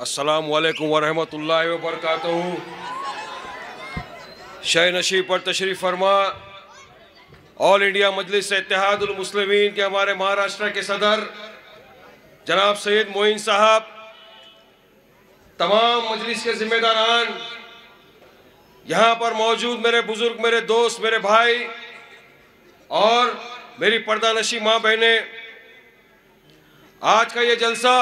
अस्सलाम वालेकुम वरहमतुल्लाहि वबरकातुहू। शह नशीब पर तशरीफ़ फरमा ऑल इंडिया मजलिस इत्तेहादुल मुस्लिमीन के हमारे महाराष्ट्र के सदर जनाब सैयद मोइन साहब, तमाम मजलिस के जिम्मेदारान, यहाँ पर मौजूद मेरे बुजुर्ग, मेरे दोस्त, मेरे भाई और मेरी पर्दा नशी माँ बहनें, आज का ये जलसा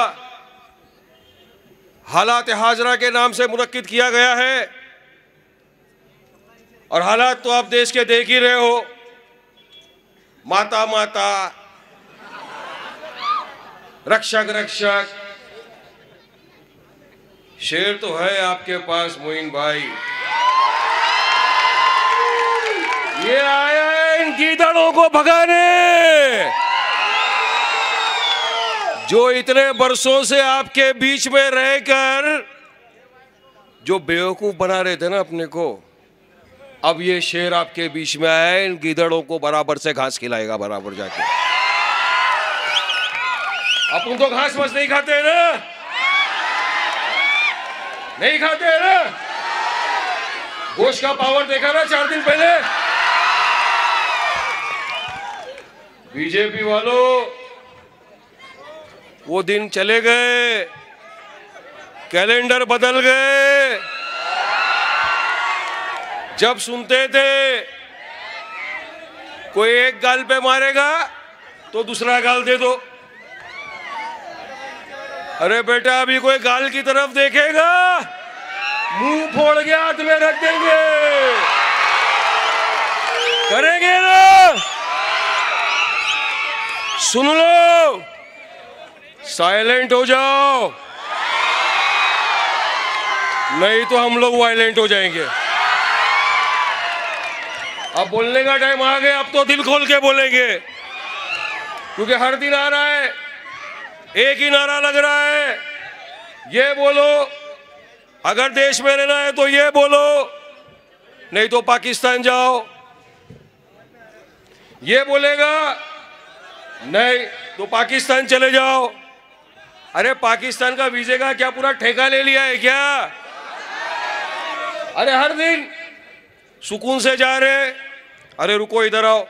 हालात हाजरा के नाम से मुनक्किद किया गया है और हालात तो आप देश के देख ही रहे हो। माता माता, रक्षक रक्षक, शेर तो है आपके पास मोइन भाई। ये आया है इन गीदड़ों को भगाने जो इतने बरसों से आपके बीच में रहकर जो बेवकूफ बना रहे थे ना अपने को। अब ये शेर आपके बीच में आया है, इन गीदड़ों को बराबर से घास खिलाएगा बराबर जाके। अपन तो घास बस नहीं खाते ना, नहीं खाते ना। गोश्त का पावर देखा ना 4 दिन पहले। बीजेपी वालों, वो दिन चले गए, कैलेंडर बदल गए। जब सुनते थे कोई एक गाल पे मारेगा तो दूसरा गाल दे दो। अरे बेटा, अभी कोई गाल की तरफ देखेगा मुंह फोड़ के हाथ में रख देंगे। करेंगे ना? सुन लो, साइलेंट हो जाओ, नहीं तो हम लोग वायलेंट हो जाएंगे। अब बोलने का टाइम आ गया, अब तो दिल खोल के बोलेंगे, क्योंकि हर दिन आ रहा है, एक ही नारा लग रहा है, ये बोलो अगर देश में रहना है तो ये बोलो, नहीं तो पाकिस्तान जाओ। ये बोलेगा नहीं तो पाकिस्तान चले जाओ। अरे पाकिस्तान का वीजे का क्या पूरा ठेका ले लिया है क्या? अरे हर दिन सुकून से जा रहे, अरे रुको इधर आओ,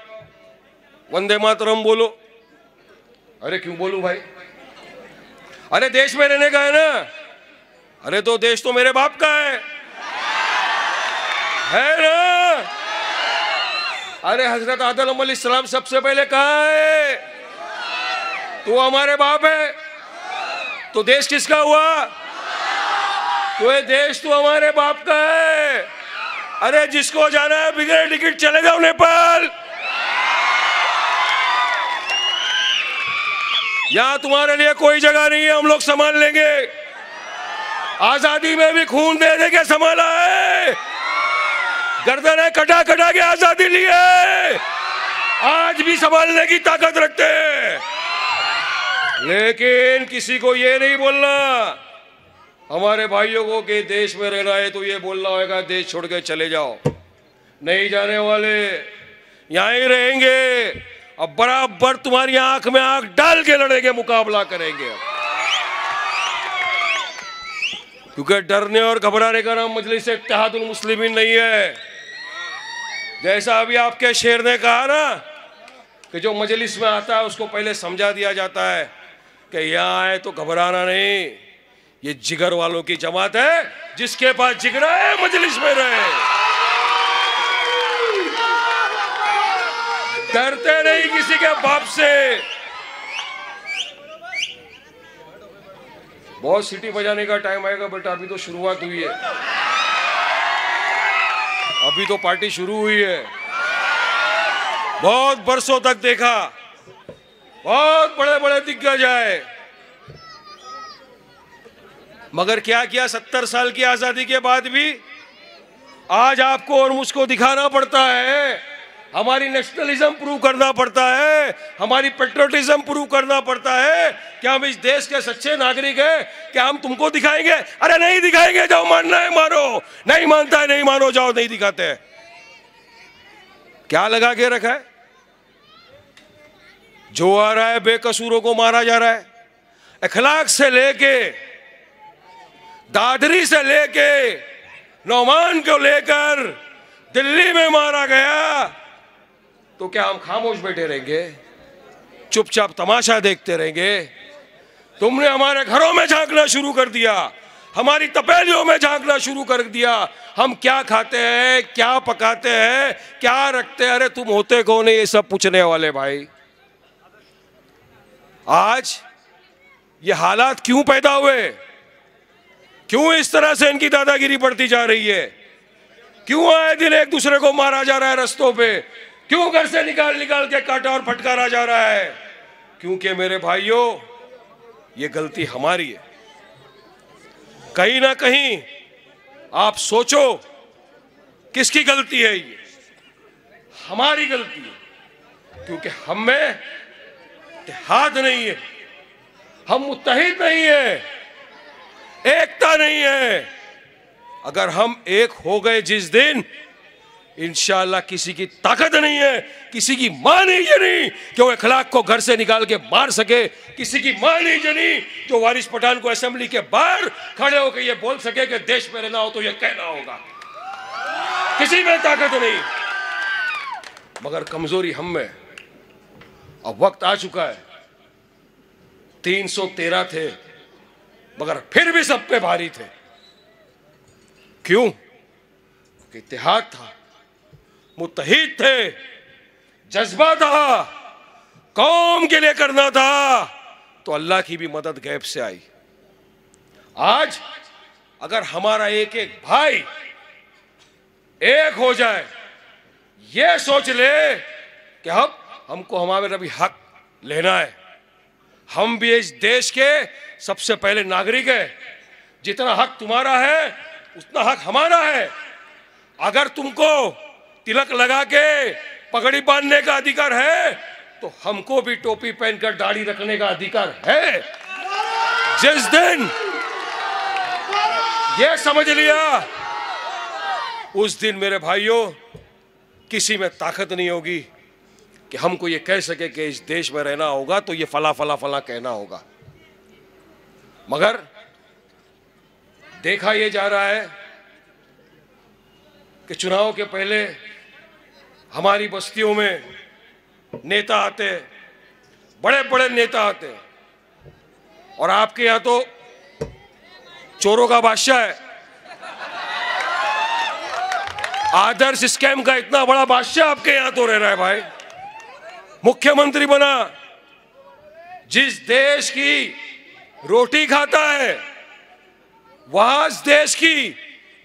वंदे मातरम बोलो। अरे क्यों बोलूं भाई? अरे देश में रहने का है ना। अरे तो देश तो मेरे बाप का है ना। अरे हजरत आदम अलैहिस्सलाम सबसे पहले कहा है तो हमारे बाप है, तो देश किसका हुआ? तो ये देश तो हमारे बाप का है। अरे जिसको जाना है बिगड़ टिकट चले जाओ नेपाल, यहां तुम्हारे लिए कोई जगह नहीं है, हम लोग संभाल लेंगे। आजादी में भी खून दे दे के संभाला है, गर्दन कटा कटा के आजादी ली है, आज भी संभालने की ताकत रखते हैं। लेकिन किसी को ये नहीं बोलना हमारे भाइयों को कि देश में रहना है तो ये बोलना होगा देश छोड़ के चले जाओ। नहीं जाने वाले, यहां ही रहेंगे। अब बराबर तुम्हारी आंख में आंख डाल के लड़ेंगे, मुकाबला करेंगे। क्योंकि डरने और घबराने का नाम मजलिस इत्तेहादुल मुस्लिमीन नहीं है। जैसा अभी आपके शेर ने कहा ना कि जो मजलिस में आता है उसको पहले समझा दिया जाता है कि यहाँ आए तो घबराना नहीं, ये जिगर वालों की जमात है, जिसके पास जिगरा है मजलिस में रहे। डरते नहीं किसी के बाप से। बहुत सीटी बजाने का टाइम आएगा बेटा, अभी तो शुरुआत हुई है, अभी तो पार्टी शुरू हुई है। बहुत बरसों तक देखा, बहुत बड़े बड़े दिग्गज आए, मगर क्या किया 70 साल की आजादी के बाद भी आज आपको और मुझको दिखाना पड़ता है, हमारी नेशनलिज्म प्रूव करना पड़ता है, हमारी पेट्रियोटिज्म प्रूव करना पड़ता है कि हम इस देश के सच्चे नागरिक हैं। क्या हम तुमको दिखाएंगे? अरे नहीं दिखाएंगे, जाओ मानना है मानो, नहीं मानता है नहीं मानो, जाओ नहीं दिखाते हैं। क्या लगा के रखा है? जो आ रहा है बेकसूरों को मारा जा रहा है। अखलाक से लेके दादरी से लेके नौमान को लेकर दिल्ली में मारा गया, तो क्या हम खामोश बैठे रहेंगे, चुपचाप तमाशा देखते रहेंगे? तुमने हमारे घरों में झांकना शुरू कर दिया, हमारी तपेलियों में झांकना शुरू कर दिया। हम क्या खाते हैं, क्या पकाते हैं, क्या रखते हैं, अरे तुम होते कौन है ये सब पूछने वाले भाई। आज ये हालात क्यों पैदा हुए? क्यों इस तरह से इनकी दादागिरी बढ़ती जा रही है? क्यों आए दिन एक दूसरे को मारा जा रहा है रस्तों पे? क्यों घर से निकाल निकाल के काटा और फटकारा जा रहा है? क्योंकि मेरे भाइयों, ये गलती हमारी है। कहीं ना कहीं आप सोचो किसकी गलती है? ये हमारी गलती है, क्योंकि हम में इत्तेहाद नहीं है, हम मुत्तहिद नहीं है, एकता नहीं है। अगर हम एक हो गए जिस दिन, इंशाअल्लाह किसी की ताकत नहीं है, किसी की मां नहीं जनी कि वो इखलाक को घर से निकाल के मार सके, किसी की मां नहीं जनी जो वारिस पठान को असेंबली के बाहर खड़े होकर ये बोल सके कि देश में रहना हो तो ये कहना होगा। किसी में ताकत नहीं, मगर कमजोरी हम में। अब वक्त आ चुका है, 313 थे मगर फिर भी सब पे भारी थे। क्यों? क्योंकि इत्तेहाद था, मुत्तहिद थे, जज्बा था, कौम के लिए करना था, तो अल्लाह की भी मदद गैब से आई। आज अगर हमारा एक एक भाई एक हो जाए, ये सोच ले कि हमको हमारे भी हक लेना है, हम भी इस देश के सबसे पहले नागरिक है, जितना हक तुम्हारा है उतना हक हमारा है। अगर तुमको तिलक लगा के पगड़ी बांधने का अधिकार है, तो हमको भी टोपी पहनकर दाढ़ी रखने का अधिकार है। जिस दिन ये समझ लिया, उस दिन मेरे भाइयों किसी में ताकत नहीं होगी कि हमको ये कह सके कि इस देश में रहना होगा तो ये फला फला फला कहना होगा। मगर देखा ये जा रहा है कि चुनाव के पहले हमारी बस्तियों में नेता आते, बड़े बड़े नेता आते, और आपके यहां तो चोरों का बादशाह है। आदर्श स्कैम का इतना बड़ा बादशाह आपके यहां तो रह रहा है भाई, मुख्यमंत्री बना। जिस देश की रोटी खाता है, वहां इस देश की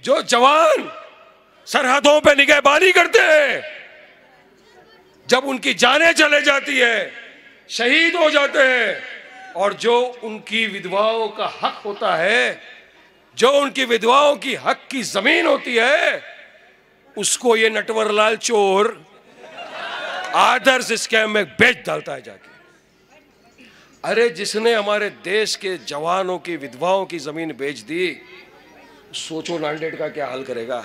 जो जवान सरहदों पे निगहबानी करते हैं, जब उनकी जानें चले जाती है, शहीद हो जाते हैं, और जो उनकी विधवाओं का हक होता है, जो उनकी विधवाओं की हक की जमीन होती है, उसको ये नटवरलाल चोर आदर्श स्कैम में बेच डालता है जाके। अरे जिसने हमारे देश के जवानों की विधवाओं की जमीन बेच दी, सोचो नांदेड़ का क्या हाल करेगा,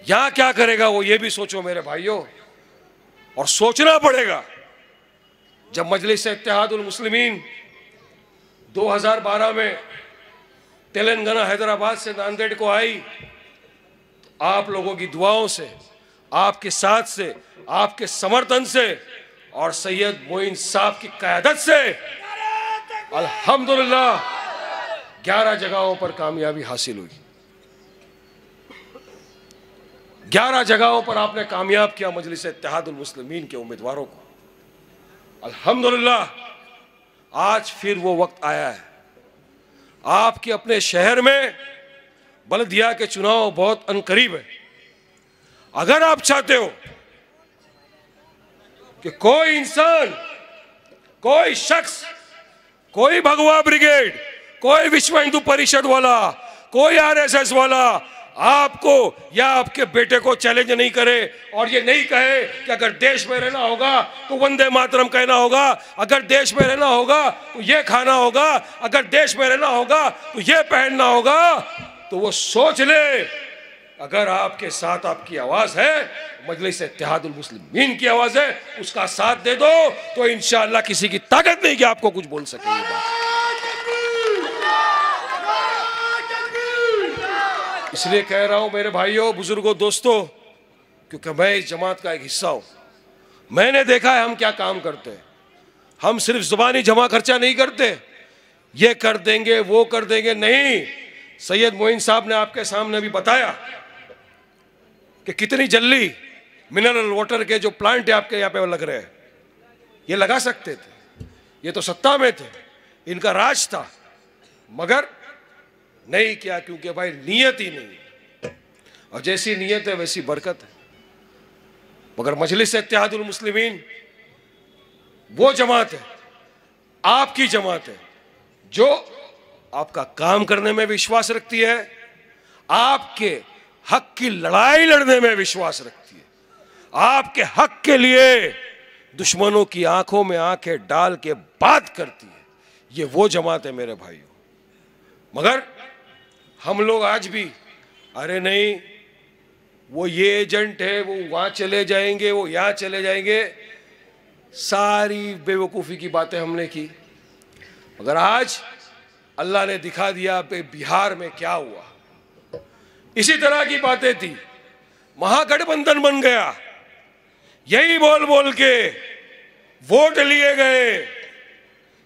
यहां क्या करेगा वो, ये भी सोचो मेरे भाइयों। और सोचना पड़ेगा। जब मजलिस इत्तेहादुल मुस्लिमीन 2012 में तेलंगाना हैदराबाद से नांदेड़ को आई, तो आप लोगों की दुआओं से, आपके साथ से, आपके समर्थन से और सैयद मोइन साहब की क़यादत से अल्हम्दुलिल्लाह 11 जगहों पर कामयाबी हासिल हुई। 11 जगहों पर आपने कामयाब किया मजलिस इत्तेहादुल मुस्लिमीन के उम्मीदवारों को। अल्हम्दुलिल्लाह आज फिर वो वक्त आया है। आपके अपने शहर में बलदिया के चुनाव बहुत अनकरीब है। अगर आप चाहते हो कि कोई इंसान, कोई शख्स, कोई भगवा ब्रिगेड, कोई विश्व हिंदू परिषद वाला, कोई आरएसएस वाला आपको या आपके बेटे को चैलेंज नहीं करे और ये नहीं कहे कि अगर देश में रहना होगा तो वंदे मातरम कहना होगा, अगर देश में रहना होगा तो ये खाना होगा, अगर देश में रहना होगा तो ये पहनना होगा, तो वो सोच ले। अगर आपके साथ आपकी आवाज है, मजलिस इत्तेहादुल मुस्लिमीन की आवाज है, उसका साथ दे दो, तो इंशाअल्लाह किसी की ताकत नहीं कि आपको कुछ बोल सके। इसलिए कह रहा हूं मेरे भाइयों, बुजुर्गों, दोस्तों, क्योंकि मैं इस जमात का एक हिस्सा हूं। मैंने देखा है हम क्या काम करते हैं। हम सिर्फ जुबानी जमा खर्चा नहीं करते, ये कर देंगे वो कर देंगे, नहीं। सैयद मोइन साहब ने आपके सामने भी बताया कि कितनी जल्दी मिनरल वाटर के जो प्लांट है आपके यहाँ पे लग रहे हैं, ये लगा सकते थे, ये तो सत्ता में थे, इनका राज था, मगर नहीं किया, क्योंकि भाई नीयत ही नहीं। और जैसी नीयत है वैसी बरकत है। मगर मजलिस इत्तेहादुल मुस्लिमीन वो जमात है, आपकी जमात है, जो आपका काम करने में विश्वास रखती है, आपके हक की लड़ाई लड़ने में विश्वास रखती है, आपके हक के लिए दुश्मनों की आंखों में आंखें डाल के बात करती है। ये वो जमात है मेरे भाइयों। मगर हम लोग आज भी, अरे नहीं वो ये एजेंट है, वो वहां चले जाएंगे, वो यहां चले जाएंगे, सारी बेवकूफ़ी की बातें हमने की। मगर आज अल्लाह ने दिखा दिया कि बिहार में क्या हुआ। इसी तरह की बातें थी, महागठबंधन बन गया, यही बोल बोल के वोट लिए गए,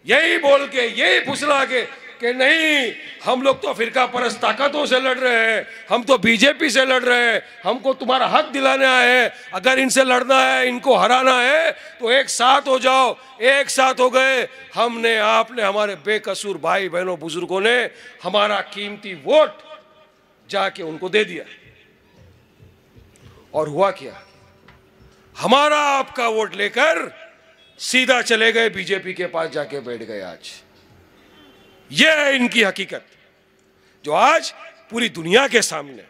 यही बोल के, यही फुसला के कि नहीं हम लोग तो फिरका परस्त ताकतों से लड़ रहे हैं, हम तो बीजेपी से लड़ रहे हैं, हमको तुम्हारा हक दिलाना है, अगर इनसे लड़ना है, इनको हराना है तो एक साथ हो जाओ। एक साथ हो गए, हमने, आपने, हमारे बेकसूर भाई बहनों बुजुर्गों ने हमारा कीमती वोट जाके उनको दे दिया। और हुआ क्या, हमारा आपका वोट लेकर सीधा चले गए बीजेपी के पास, जाके बैठ गए। आज यह है इनकी हकीकत, जो आज पूरी दुनिया के सामने।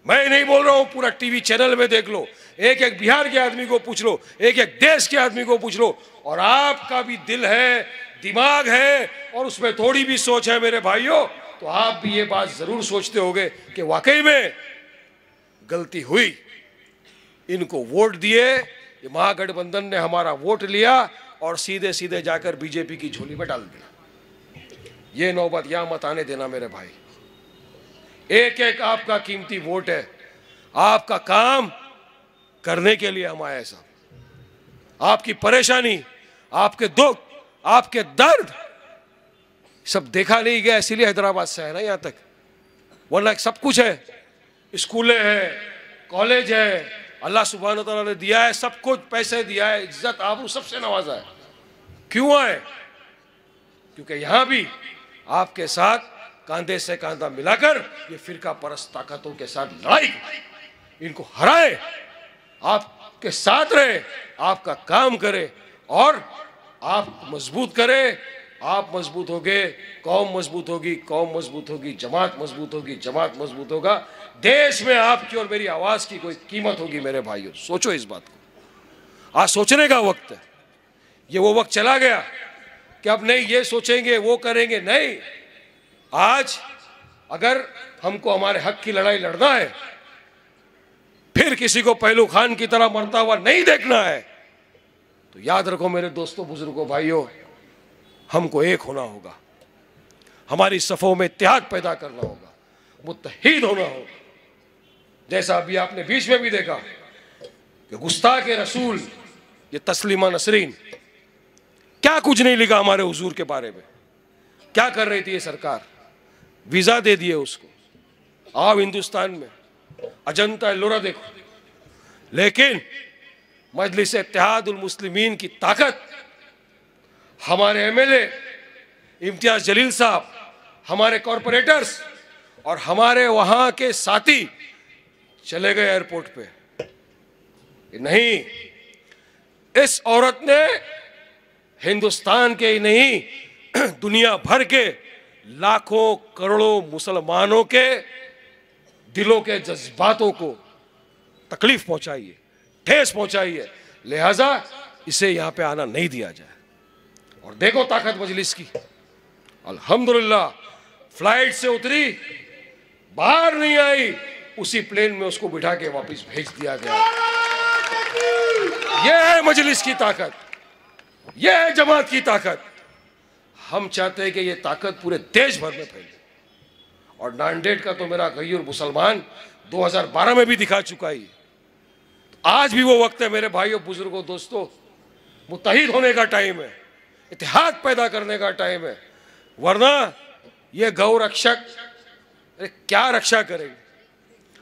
मैं नहीं बोल रहा हूं, पूरा टीवी चैनल में देख लो, एक एक बिहार के आदमी को पूछ लो, एक एक देश के आदमी को पूछ लो, और आपका भी दिल है, दिमाग है, और उसमें थोड़ी भी सोच है मेरे भाइयों, तो आप भी ये बात जरूर सोचते होंगे कि वाकई में गलती हुई, इनको वोट दिए, ये महागठबंधन ने हमारा वोट लिया और सीधे सीधे जाकर बीजेपी की झोली में डाल दिया। ये नौबत यहां मत आने देना मेरे भाई। एक एक आपका कीमती वोट है, आपका काम करने के लिए हम आए साहब। आपकी परेशानी, आपके दुख, आपके दर्द सब देखा नहीं गया, इसीलिए हैदराबाद से है ना यहां तक, वरना सब कुछ है, स्कूलें हैं, कॉलेज है, अल्लाह सुब्हान तआला ने दिया है, सब कुछ, पैसे दिया है, इज्जत आबरू सबसे नवाजा है। क्यों आए? क्योंकि यहां भी आपके साथ कांधे से कांधा मिलाकर ये फिरका परस्त ताकतों के साथ लड़ाई, इनको हराए, आपके साथ रहे, आपका काम करे और आप मजबूत करे। आप मजबूत होगे, कौम मजबूत होगी, कौम मजबूत होगी, जमात मजबूत होगी, जमात मजबूत होगा, देश में आपकी और मेरी आवाज की कोई कीमत होगी मेरे भाइयों। सोचो इस बात को, आज सोचने का वक्त है। ये वो वक्त चला गया कि अब नहीं ये सोचेंगे वो करेंगे, नहीं। आज अगर हमको हमारे हक की लड़ाई लड़ना है, फिर किसी को पहलू खान की तरह मरता हुआ नहीं देखना है, तो याद रखो मेरे दोस्तों, बुजुर्गों, भाइयों, हमको एक होना होगा, हमारी सफों में इत्तेहाद पैदा करना होगा, मुत्तहीद होना होगा। जैसा अभी आपने बीच में भी देखा कि गुस्ताखे रसूल ये तस्लीमा नसरीन क्या कुछ नहीं लिखा हमारे हुजूर के बारे में, क्या कर रही थी ये सरकार, वीजा दे दिए उसको, आओ हिंदुस्तान में, अजंता एलोरा देखो। लेकिन मजलिस इत्तेहादुल मुस्लिमीन की ताकत, हमारे एमएलए इम्तियाज जलील साहब, हमारे कॉरपोरेटर्स और हमारे वहां के साथी चले गए एयरपोर्ट पे। नहीं, इस औरत ने हिंदुस्तान के ही नहीं दुनिया भर के लाखों करोड़ों मुसलमानों के दिलों के जज्बातों को तकलीफ पहुंचाई है, ठेस पहुंचाई है, लिहाजा इसे यहां पे आना नहीं दिया जाए। और देखो ताकत मजलिस की, अल्हम्दुलिल्लाह फ्लाइट से उतरी, बाहर नहीं आई, उसी प्लेन में उसको बिठा के वापस भेज दिया गया। यह है मजलिस की ताकत, यह है जमात की ताकत। हम चाहते हैं कि यह ताकत पूरे देश भर में फैले और नांदेड़ का तो मेरा गैयूर मुसलमान 2012 में भी दिखा चुका ही। आज भी वो वक्त है मेरे भाइयों, बुजुर्गों, दोस्तों, मुत्तहिद होने का टाइम है, इत्तेहाद पैदा करने का टाइम है, वरना ये गौ रक्षक क्या रक्षा करेंगे।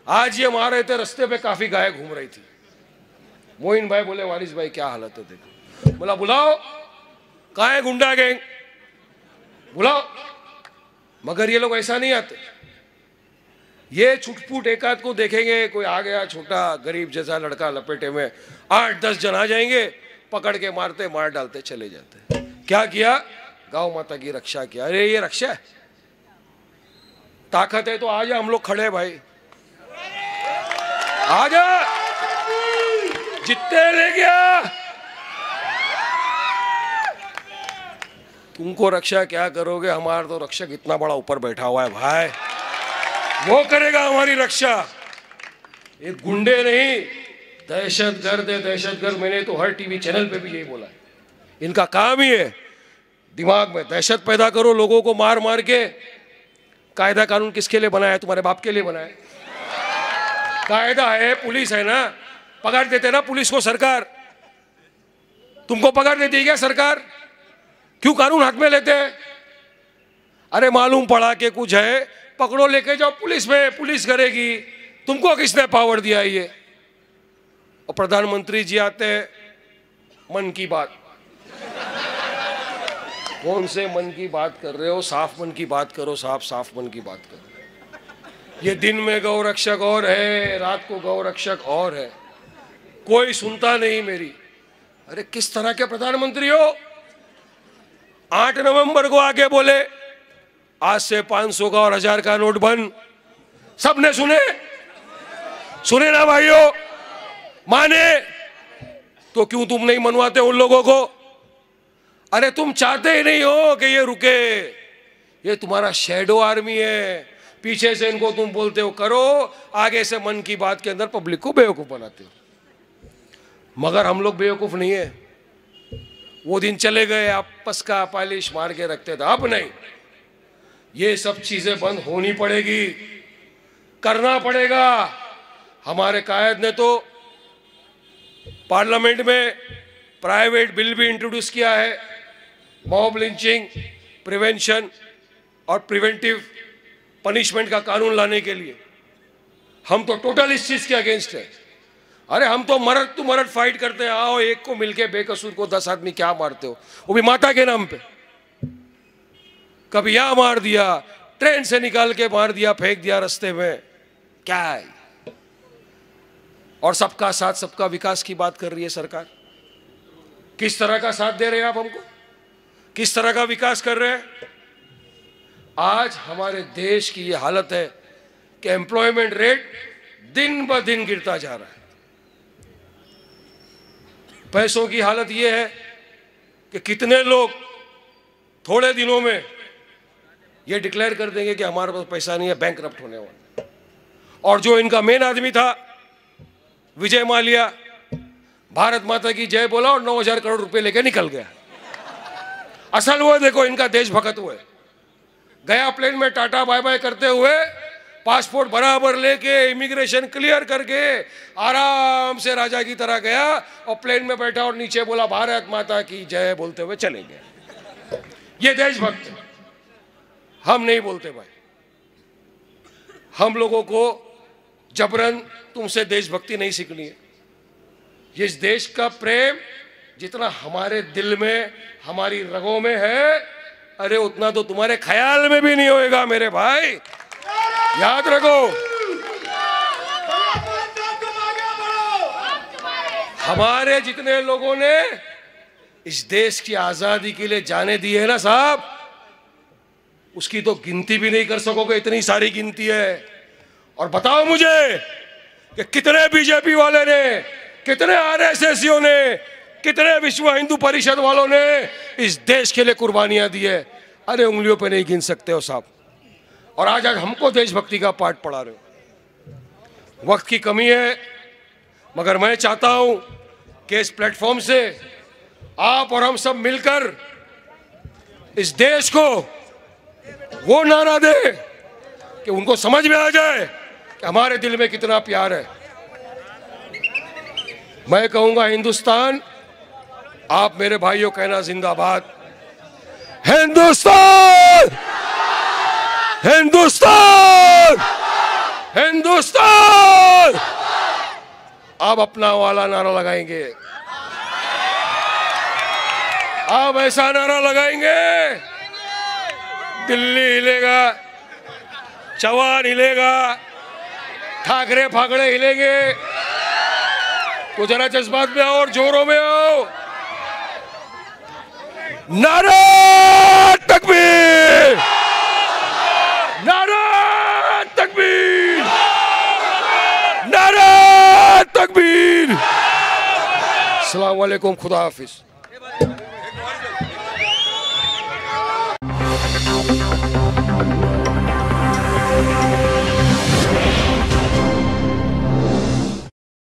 आज ये मार रहे थे, रास्ते पे काफी गाय घूम रही थी। मोइन भाई बोले वारिस भाई क्या हालत है देखो। बोला बुलाओ, कहाँ है गुंडा गैंग, बुलाओ। मगर ये लोग ऐसा नहीं आते, ये छुटपुट एक आध को देखेंगे, कोई आ गया छोटा गरीब जैसा लड़का लपेटे में, 8-10 जन आ जाएंगे, पकड़ के मारते, मार डालते, चले जाते। क्या किया? गौ माता की रक्षा किया। अरे ये रक्षा है, ताकत है तो आ जा, हम लोग खड़े भाई, आ जा, जितने ले गया। तुमको रक्षा क्या करोगे, हमारा तो रक्षक इतना बड़ा ऊपर बैठा हुआ है भाई, वो करेगा हमारी रक्षा। ये गुंडे नहीं, दहशतगर्द है, दहशतगर्द। मैंने तो हर टीवी चैनल पे भी यही बोला है, इनका काम ही है दिमाग में दहशत पैदा करो, लोगों को मार मार के। कायदा कानून किसके लिए बनाया है? तुम्हारे बाप के लिए बनाया है। कायदा है, पुलिस है ना, पगार देते ना पुलिस को सरकार। तुमको पगार देती है क्या सरकार? क्यों कानून हाथ में लेते हैं? अरे मालूम पड़ा कि कुछ है, पकड़ो, लेके जाओ पुलिस में, पुलिस करेगी। तुमको किसने पावर दिया है ये? और प्रधानमंत्री जी आते हैं, मन की बात। कौन से मन की बात कर रहे हो? साफ मन की बात करो, साफ मन की बात करो। ये दिन में गौ रक्षक और है, रात को गौ रक्षक और है, कोई सुनता नहीं मेरी। अरे किस तरह के प्रधानमंत्री हो? 8 नवंबर को आके बोले आज से 500 का और 1000 का नोट बंद। सबने सुने ना भाइयों? माने तो क्यों तुम नहीं मनवाते उन लोगों को? अरे तुम चाहते ही नहीं हो कि ये रुके, ये तुम्हारा शैडो आर्मी है। पीछे से इनको तुम बोलते हो करो, आगे से मन की बात के अंदर पब्लिक को बेवकूफ बनाते हो। मगर हम लोग बेवकूफ नहीं है। वो दिन चले गए, आपस का पालिश मार के रखते थे, अब नहीं। ये सब चीजें बंद होनी पड़ेगी, करना पड़ेगा। हमारे कायद ने तो पार्लियामेंट में प्राइवेट बिल भी इंट्रोड्यूस किया है, मॉब लिंचिंग प्रिवेंशन और प्रिवेंटिव पनिशमेंट का कानून लाने के लिए। हम तो टोटल इस चीज के अगेंस्ट है। अरे हम तो मर्द टू मर्द फाइट करते हैं। आओ, एक को मिलके बेकसूर को 10 आदमी क्या मारते हो, वो भी माता के नाम पे। कभी यहां मार दिया, ट्रेन से निकाल के मार दिया, फेंक दिया रास्ते में, क्या है? और सबका साथ सबका विकास की बात कर रही है सरकार। किस तरह का साथ दे रहे हैं आप हमको? किस तरह का विकास कर रहे हैं? आज हमारे देश की ये हालत है कि एम्प्लॉयमेंट रेट दिन ब दिन गिरता जा रहा है। पैसों की हालत ये है कि कितने लोग थोड़े दिनों में ये डिक्लेयर कर देंगे कि हमारे पास पैसा नहीं है, बैंकरप्ट होने वाला। और जो इनका मेन आदमी था विजय माल्या, भारत माता की जय बोला और 9000 करोड़ रुपए लेके निकल गया। असल वो देखो इनका देशभक्त हुए, गया प्लेन में टाटा बाय बाय करते हुए, पासपोर्ट बराबर लेके, इमिग्रेशन क्लियर करके आराम से राजा की तरह गया और प्लेन में बैठा और नीचे बोला भारत माता की जय बोलते हुए चले गए। ये देशभक्त। हम नहीं बोलते भाई। हम लोगों को जबरन तुमसे देशभक्ति नहीं सीखनी है। इस देश का प्रेम जितना हमारे दिल में, हमारी रगों में है, अरे उतना तो तुम्हारे ख्याल में भी नहीं होएगा मेरे भाई, याद रखो। हमारे जितने लोगों ने इस देश की आजादी के लिए जाने दी है ना साहब, उसकी तो गिनती भी नहीं कर सकोगे, इतनी सारी गिनती है। और बताओ मुझे कि कितने बीजेपी वाले ने, कितने आरएसएसियों ने, कितने विश्व हिंदू परिषद वालों ने इस देश के लिए कुर्बानियां दी है। अरे उंगलियों पे नहीं गिन सकते हो साहब। और आज हमको देशभक्ति का पाठ पढ़ा रहे हो। वक्त की कमी है, मगर मैं चाहता हूं कि इस प्लेटफॉर्म से आप और हम सब मिलकर इस देश को वो नारा दे कि उनको समझ में आ जाए कि हमारे दिल में कितना प्यार है। मैं कहूंगा हिंदुस्तान, आप मेरे भाइयों कहना जिंदाबाद। हिंदुस्तान, हिंदुस्तान, हिंदुस्तान। आप अपना वाला नारा लगाएंगे, आप ऐसा नारा लगाएंगे, दिल्ली हिलेगा, चौहान हिलेगा, ठाकरे फाकड़े हिलेंगे। तो जरा जज्बात में आओ और जोरों में आओ। नारा तकबीर, नारा तकबीर, नारा तकबीर। अस्सलाम वालेकुम, खुदा हाफिज।